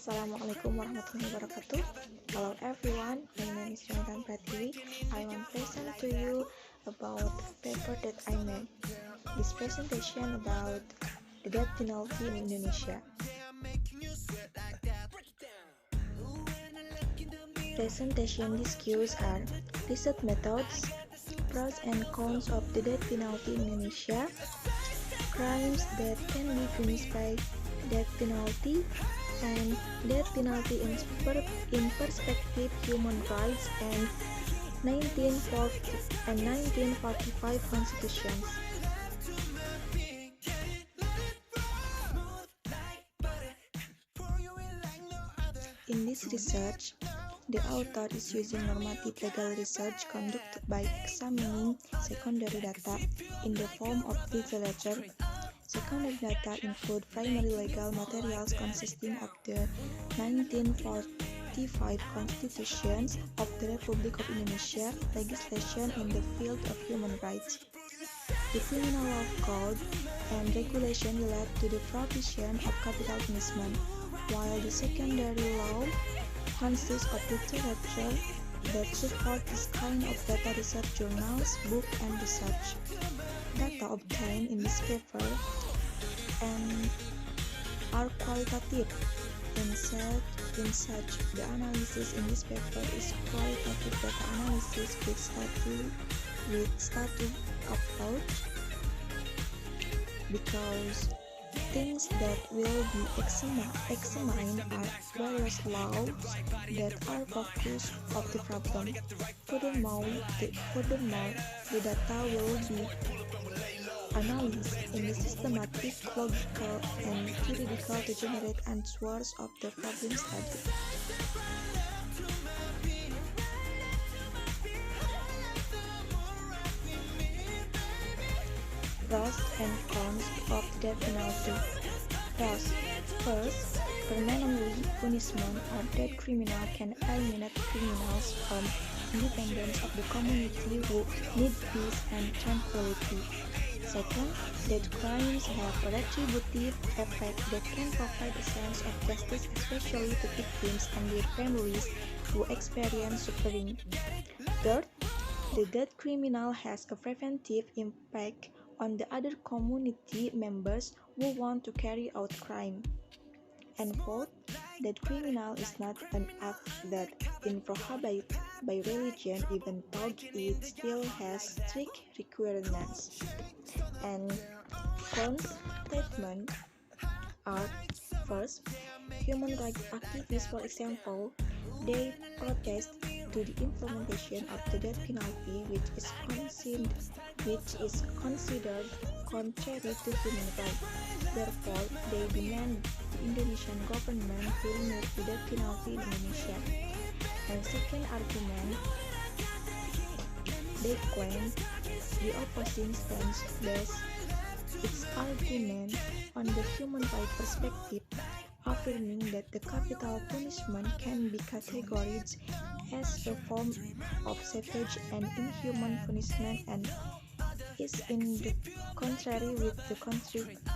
Assalamualaikum warahmatullahi wabarakatuh. Hello everyone, my name is Intan Pratiwi. I want to present to you about the paper that I made. This presentation about the death penalty in Indonesia. Presentation discuss are research methods, pros and cons of the death penalty in Indonesia, crimes that can be punished by death penalty, and death penalty in perspective human rights and 1940 and 1945 constitutions. In this research, the author is using normative legal research conducted by examining secondary data in the form of literature. Secondary data include primary legal materials consisting of the 1945 Constitutions of the Republic of Indonesia, legislation in the field of human rights. The criminal law code and regulation relate to the provision of capital punishment, while the secondary law consists of literature that support this kind of data research journals, books, and research. Data obtained in this paper and are qualitative. In such, the analysis in this paper is qualitative data analysis with static approach, because things that will be examined are various laws that are focus of the problem. Furthermore, the data will be analyzed in the systematic, logical, and theoretical to generate answers of the problem study. Pros and cons of death penalty. Pros. First, permanently punishment or death criminal can eliminate criminals from independence of the community who need peace and tranquility. Second, death crimes have a retributive effect that can provide a sense of justice, especially to victims and their families who experience suffering. Third, the death criminal has a preventive impact on the other community members who want to carry out crime. And fourth, that criminal is not an act that is prohibited by religion, even though it still has strict requirements. And cons statement are: first, human rights activists, for example, they protest to the implementation of the death penalty, which is considered contrary to human rights. Therefore, they demand the Indonesian government to remove the death penalty in Indonesia. And second argument, they claim the opposing stance based its argument on the human rights perspective, affirming that the capital punishment can be categorized as a form of savage and inhuman punishment and is in the contrary with the Constitution.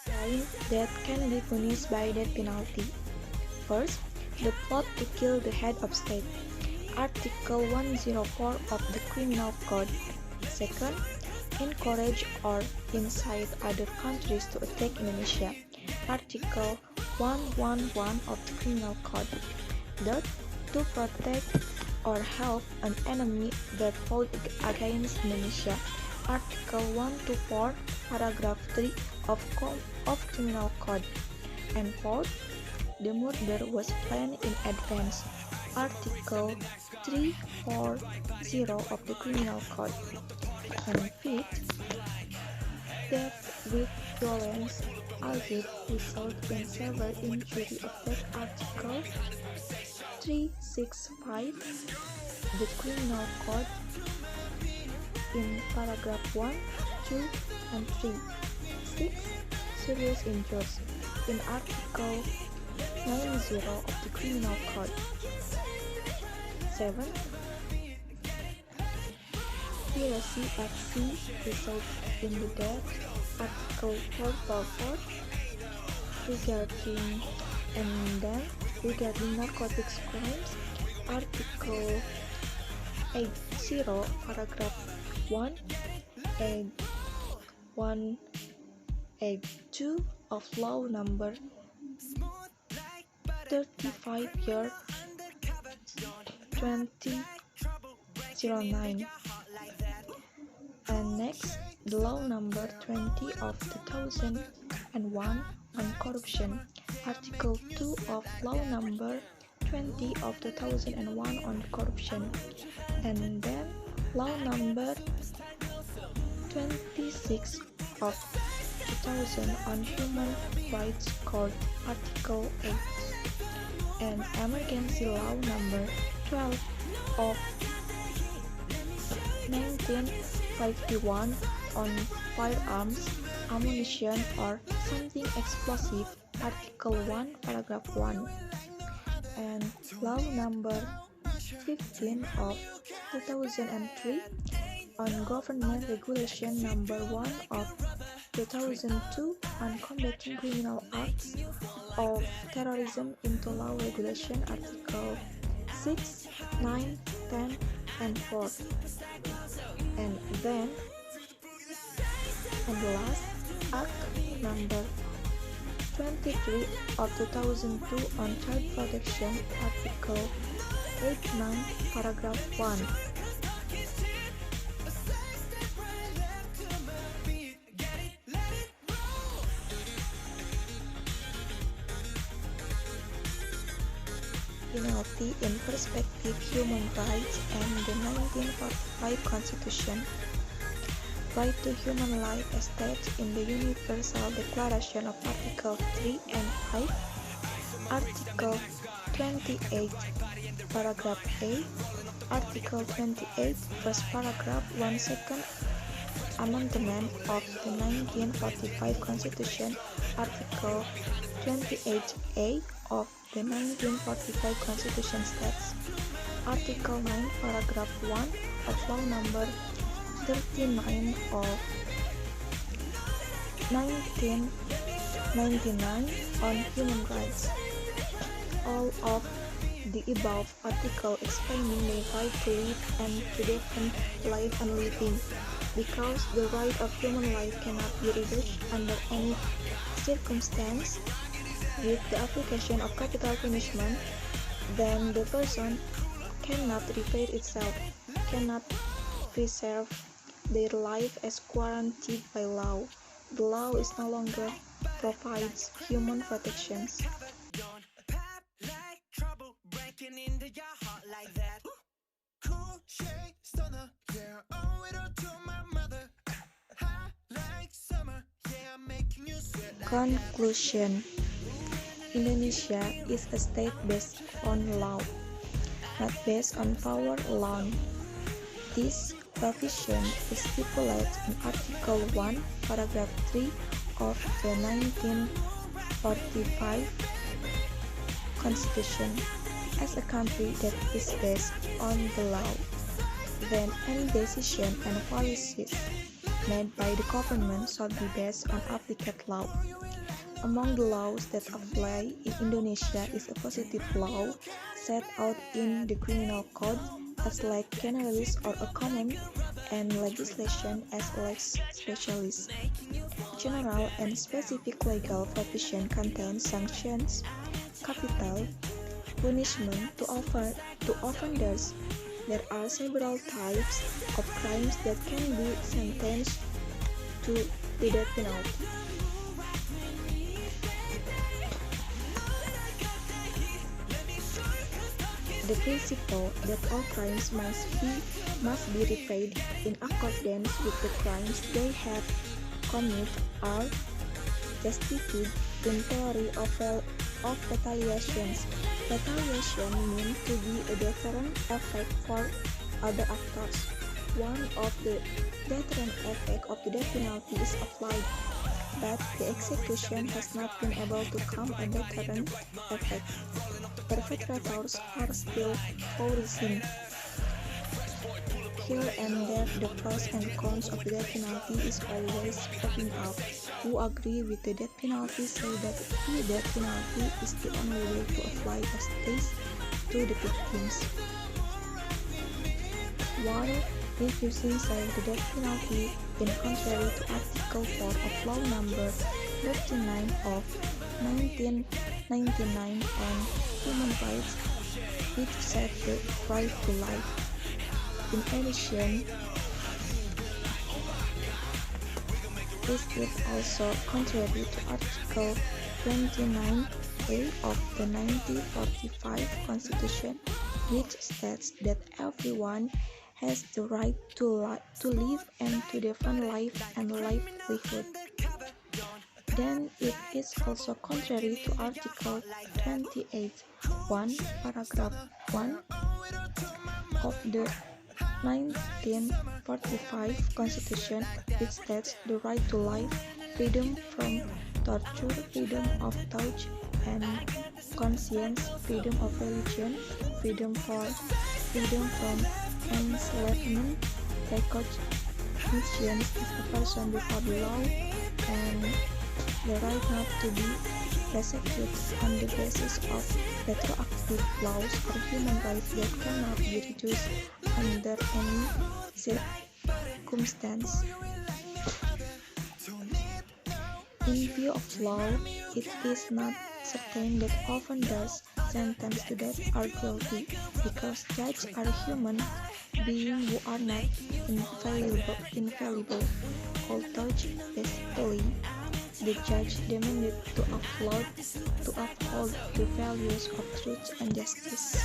Crime that can be punished by death penalty. First, the plot to kill the head of state. Article 104 of the Criminal Code. Second, encourage or incite other countries to attack Indonesia. Article 111 of the Criminal Code. Third, to protect or help an enemy that fought against Indonesia. Article 124, paragraph 3 of Criminal Code. And fourth, the murder was planned in advance. Article 340 of the Criminal Code. And fifth, death with violence albeit result in severe injury of death. Article 365 the Criminal Code in paragraph 1, 2, and 3. 6. Serious injuries in Article 90 of the Criminal Code. 7. Piracy at sea results in the death. Article 444 regarding regarding narcotics crimes. Article 80, paragraph 1, 182 of Law Number 35/2009. And next, the Law Number 20 of 2001 on corruption. Article 2 of Law Number 20 of 2001 on corruption. And then Law Number 26 of 2000 on Human Rights Court, Article 8, and Emergency Law Number 12 of 1951 on firearms, ammunition, or something explosive, Article 1, Paragraph 1, and Law Number 15 of 2003 on Government Regulation Number 1 of 2002 on combating criminal acts of terrorism into law regulation, Article 6, 9, 10, and 4. And then, and last, Act Number 23 of 2002 on Child Protection, Article 89, Paragraph 1. Penalty in Perspective Human Rights and the 1945 Constitution. Right to human life as stated in the Universal Declaration of Article 3 and 5, Article 28, Paragraph A, Article 28, first paragraph, 1 second amendment of the 1945 Constitution, Article 28A of the 1945 Constitution states, Article 9, Paragraph 1 of Law Number 39 of 1999 on human rights. All of the above article explaining the right to live and to defend life and living, because the right of human life cannot be reduced under any circumstance with the application of capital punishment, then the person cannot repay itself, cannot preserve their life as guaranteed by law. The law is no longer provides human protections. Conclusion. Indonesia is a state based on law, not based on power alone. This provision is stipulated in Article 1, Paragraph 3 of the 1945 Constitution. As a country that is based on the law, then any decision and policies made by the government should be based on applicable law. Among the laws that apply in Indonesia is a positive law set out in the criminal code as leg generalis or a common, and legislation as lex specialis. General and specific legal provision contain sanctions, capital, punishment to offenders. There are several types of crimes that can be sentenced to the death penalty. The principle that all crimes must be repaid in accordance with the crimes they have committed are justified in theory of retaliations. Retaliation means to be a deterrent effect for other actors. One of the deterrent effects of the death penalty is applied but the execution has not been able to calm a deterrent effect. Perpetrators are still flourishing. Here and there, the pros and cons of the death penalty is always popping up. Who agree with the death penalty say that the death penalty is the only way to apply justice to the victims. While refusing say the death penalty, in contrary to Article 4 of Law Number 39 of 1999 on Human Rights, which said the right to life. In addition, this is also contrary to Article 29A of the 1945 Constitution, which states that everyone has the right to live and to defend life and livelihood. Then it is also contrary to Article 28(1), paragraph 1 of the 1945 Constitution, which states the right to life, freedom from torture, freedom of thought and conscience, freedom of religion, freedom from enslavement, recognition as a person before the law, and the right not to be persecuted on the basis of retroactive laws or human rights that cannot be reduced under any circumstance. In view of law, it is not certain that offenders sentenced to death are guilty, because judges are human beings who are not infallible. Although basically, the judge demanded to uphold the values of truth and justice.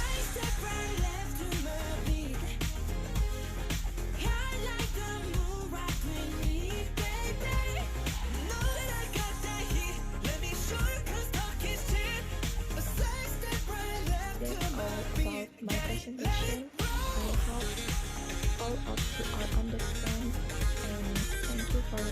That's all about my presentation. I hope all of you are understand, and thank you for